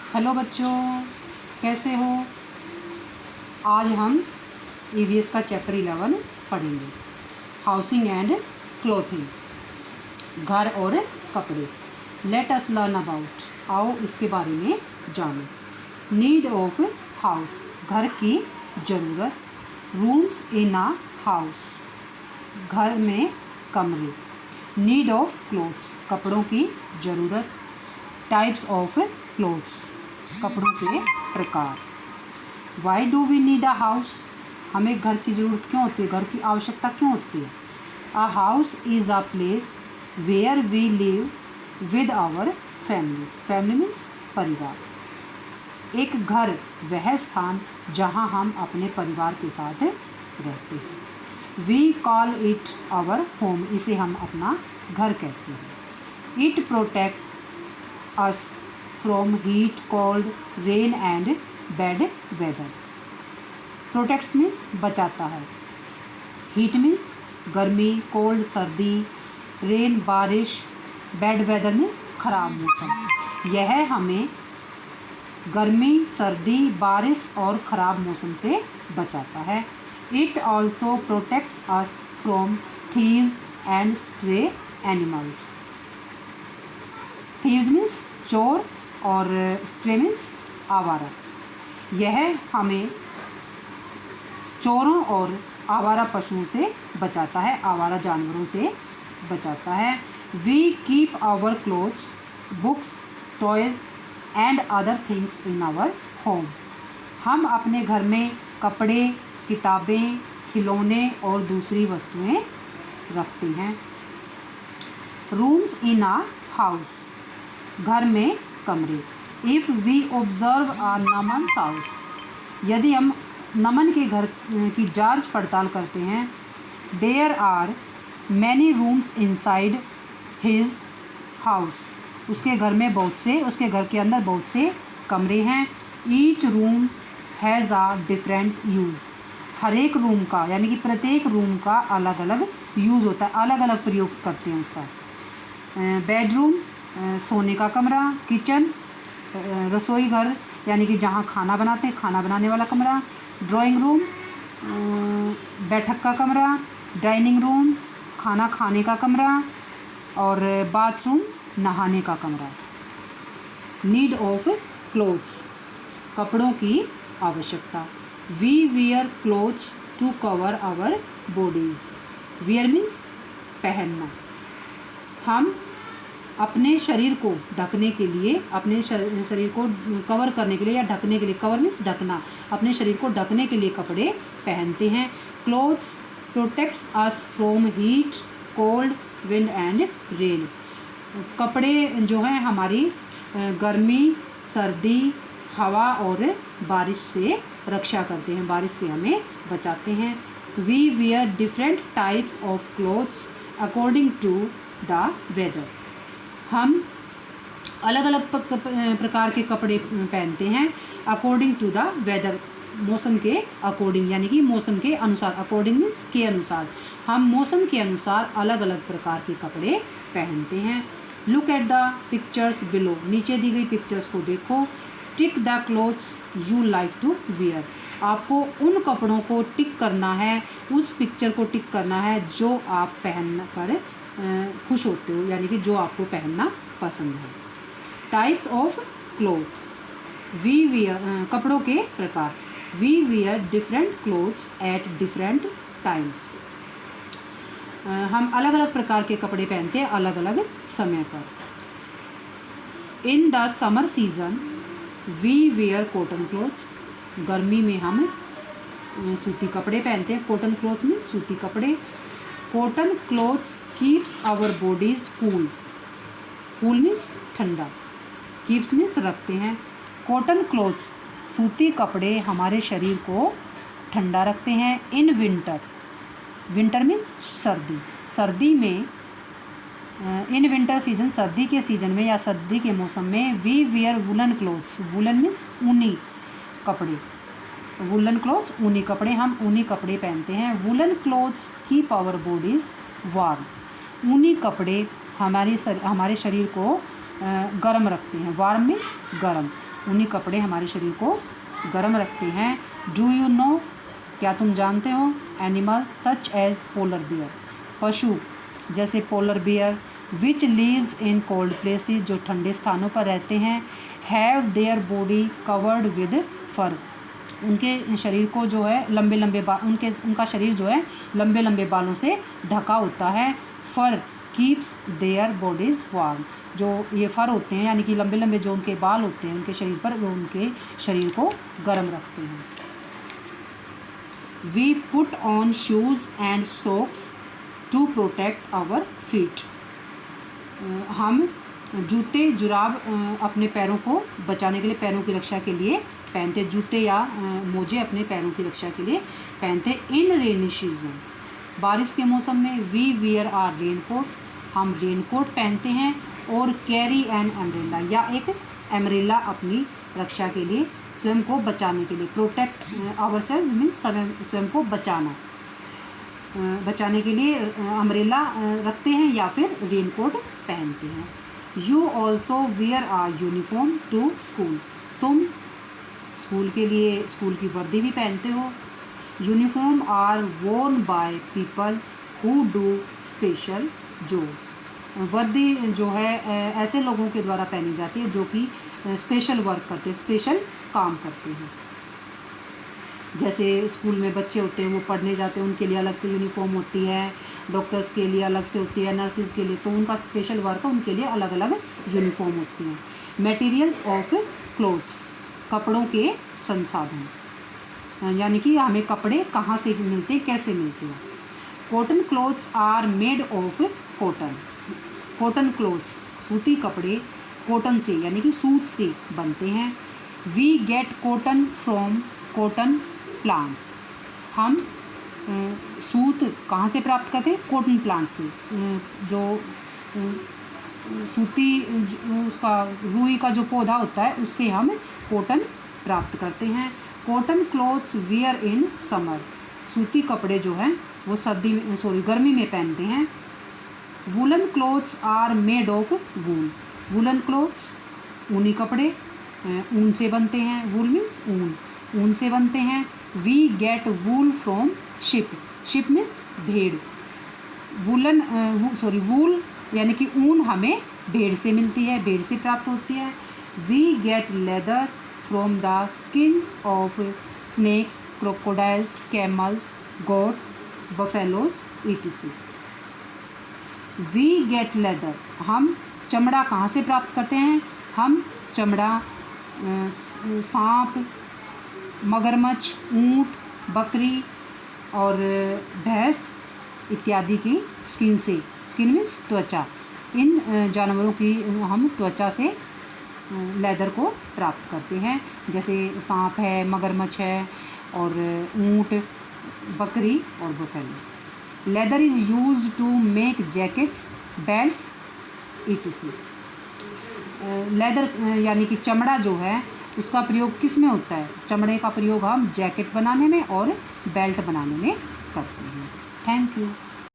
Hello बच्चों, कैसे हो। आज हम ईवीएस का चैप्टर 11 पढ़ेंगे। हाउसिंग एंड क्लोथिंग, घर और कपड़े। लेट अस लर्न अबाउट, आओ इसके बारे में जानो। नीड ऑफ हाउस, घर की ज़रूरत। रूम्स इन अ हाउस, घर में कमरे। नीड ऑफ क्लोथ्स, कपड़ों की ज़रूरत। टाइप्स ऑफ क्लोथ्स, कपड़ों के प्रकार। Why do we need a house, हमें घर की ज़रूरत क्यों होती है, घर की आवश्यकता क्यों होती है। A house is a place where we live with our family. Family means परिवार। एक घर वह स्थान जहाँ हम अपने परिवार के साथ रहते हैं। We call it our home, इसे हम अपना घर कहते हैं। It protects us from heat, cold, rain and bad weather. Protects means बचाता है। हीट मीन्स गर्मी, कोल्ड सर्दी, रेन बारिश, बैड वेदर मीन्स खराब मौसम। यह हमें गर्मी, सर्दी, बारिश और ख़राब मौसम से बचाता है। It also protects us from thieves and stray animals. Thieves means चोर और स्ट्रे मीन्स आवारा। यह हमें चोरों और आवारा पशुओं से बचाता है, आवारा जानवरों से बचाता है। We keep our clothes, books, toys and other things in our home. हम अपने घर में कपड़े, किताबें, खिलौने और दूसरी वस्तुएं रखते हैं। रूम्स इन आ हाउस, घर में कमरे। If we observe a Naman house, यदि हम नमन के घर की जांच पड़ताल करते हैं। There are many rooms inside his house, उसके घर में उसके घर के अंदर बहुत से कमरे हैं। Each room has a different use, हर एक रूम का यानी कि प्रत्येक रूम का अलग अलग यूज़ होता है, अलग अलग प्रयोग करते हैं उसका। बेडरूम सोने का कमरा, किचन रसोई घर यानी कि जहाँ खाना बनाते हैं, खाना बनाने वाला कमरा। ड्राइंग रूम बैठक का कमरा। डाइनिंग रूम खाना खाने का कमरा। और बाथरूम नहाने का कमरा। नीड ऑफ क्लोथ्स, कपड़ों की आवश्यकता। We wear clothes to cover our bodies. Wear means पहनना। हम अपने शरीर को ढकने के लिए, अपने शरीर को कवर करने के लिए या ढकने के लिए, कवर मीन्स ढकना, अपने शरीर को ढकने के लिए कपड़े पहनते हैं। Clothes protects us from heat, cold, wind and rain. कपड़े जो हैं हमारी गर्मी, सर्दी, हवा और बारिश से रक्षा करते हैं, बारिश से हमें बचाते हैं। We wear different types of clothes according to the weather. हम अलग अलग प्रकार के कपड़े पहनते हैं अकॉर्डिंग टू द वेदर, मौसम के अकॉर्डिंग यानी कि मौसम के अनुसार। अकॉर्डिंग मीन्स के अनुसार, हम मौसम के अनुसार अलग अलग प्रकार के कपड़े पहनते हैं। Look at the pictures below, नीचे दी गई पिक्चर्स को देखो। Tick the clothes you like to wear, आपको उन कपड़ों को टिक करना है, उस पिक्चर को टिक करना है जो आप पहन कर खुश होते हो, यानी कि जो आपको पहनना पसंद है। Types of clothes, we wear कपड़ों के प्रकार। We wear different clothes at different times, हम अलग अलग प्रकार के कपड़े पहनते हैं अलग अलग समय पर। In the summer season we wear cotton clothes, गर्मी में हम सूती कपड़े पहनते हैं। कॉटन क्लोथ्स में सूती कपड़े। Cotton clothes keeps our bodies cool, cool means ठंडा, कीप्स मीन्स रखते हैं। कॉटन क्लोथ्स सूती कपड़े हमारे शरीर को ठंडा रखते हैं। इन विंटर, विंटर मीन्स सर्दी, सर्दी में इन विंटर सीजन, सर्दी के सीजन में या सर्दी के मौसम में we wear woollen clothes, woollen means ऊनी कपड़े, वुलन क्लोथ्स ऊनी कपड़े, हम ऊनी कपड़े पहनते हैं। Woollen clothes keep our bodies warm, ऊनी कपड़े हमारे शरीर को गर्म रखते हैं। वार्म मीन्स गर्म। ऊनी कपड़े हमारे शरीर को गर्म रखते हैं। डू यू नो, क्या तुम जानते हो? Animal such as polar bear, पशु जैसे polar bear, which lives in cold places, जो ठंडे स्थानों पर रहते हैं, have their body covered with fur, उनके शरीर को जो है लंबे लंबे उनका शरीर जो है लंबे लंबे बालों से ढका होता है। फर कीप्स देयर बॉडीज़ वार्म, जो ये फर होते हैं यानी कि लंबे लंबे जो उनके बाल होते हैं उनके शरीर पर, वो उनके शरीर को गर्म रखते हैं। We put on shoes and socks to protect our feet, हम जूते जुराब अपने पैरों को बचाने के लिए, पैरों की रक्षा के लिए पहनते, जूते या मोजे अपने पैरों की रक्षा के लिए पहनते। इन रेनी सीजन, बारिश के मौसम में, वी वियर आर रेनकोट, हम रेनकोट पहनते हैं। और कैरी एन अम्ब्रेला, या एक अम्ब्रेला अपनी रक्षा के लिए, स्वयं को बचाने के लिए। प्रोटेक्ट आवर सेल्फ मीन्स स्वयं को बचाने के लिए अम्ब्रेला रखते हैं या फिर रेनकोट पहनते हैं। You also wear your uniform to school, तुम स्कूल के लिए स्कूल की वर्दी भी पहनते हो। Uniform are worn by people who do special job, वर्दी जो है ऐसे लोगों के द्वारा पहनी जाती है जो कि स्पेशल वर्क करते हैं, स्पेशल काम करते हैं। जैसे स्कूल में बच्चे होते हैं वो पढ़ने जाते हैं, उनके लिए अलग से यूनिफॉर्म होती है, डॉक्टर्स के लिए अलग से होती है, नर्सिस के लिए, तो उनका स्पेशल वर्क है, उनके लिए अलग अलग यूनिफॉर्म होती हैं। मटेरियल्स ऑफ क्लोथ्स, कपड़ों के संसाधन, यानी कि हमें कपड़े कहाँ से मिलते हैं, कैसे मिलते हैं। Cotton clothes are made of cotton, cotton clothes सूती कपड़े कॉटन से यानी कि सूत से बनते हैं। We get cotton from cotton plants, हम सूत कहाँ से प्राप्त करते हैं? कॉटन प्लांट से, जो सूती उसका रुई का जो पौधा होता है उससे हम कॉटन प्राप्त करते हैं। Cotton clothes wear in summer, सूती कपड़े जो हैं वो गर्मी में पहनते हैं। Woollen clothes are made of wool, woollen clothes ऊनी कपड़े ऊन से बनते हैं, वूल मीन्स ऊन, ऊन से बनते हैं। We get wool from sheep, sheep means भेड़, वूल यानी कि ऊन हमें भेड़ से मिलती है, भेड़ से प्राप्त होती है। We get leather from the skin of snakes, crocodiles, camels, goats, buffaloes etc. We get leather, हम चमड़ा कहाँ से प्राप्त करते हैं? हम चमड़ा सांप, मगरमच्छ, ऊँट, बकरी और भैंस इत्यादि की स्किन से, स्किन मीन्स त्वचा, इन जानवरों की हम त्वचा से लेदर को प्राप्त करते हैं। जैसे सांप है, मगरमच्छ है और ऊँट, बकरी और buffalo. Leather is used to make jackets, belts etc. Leather यानी कि चमड़ा जो है उसका प्रयोग किस में होता है? चमड़े का प्रयोग हम जैकेट बनाने में और बेल्ट बनाने में करते हैं। Thank you.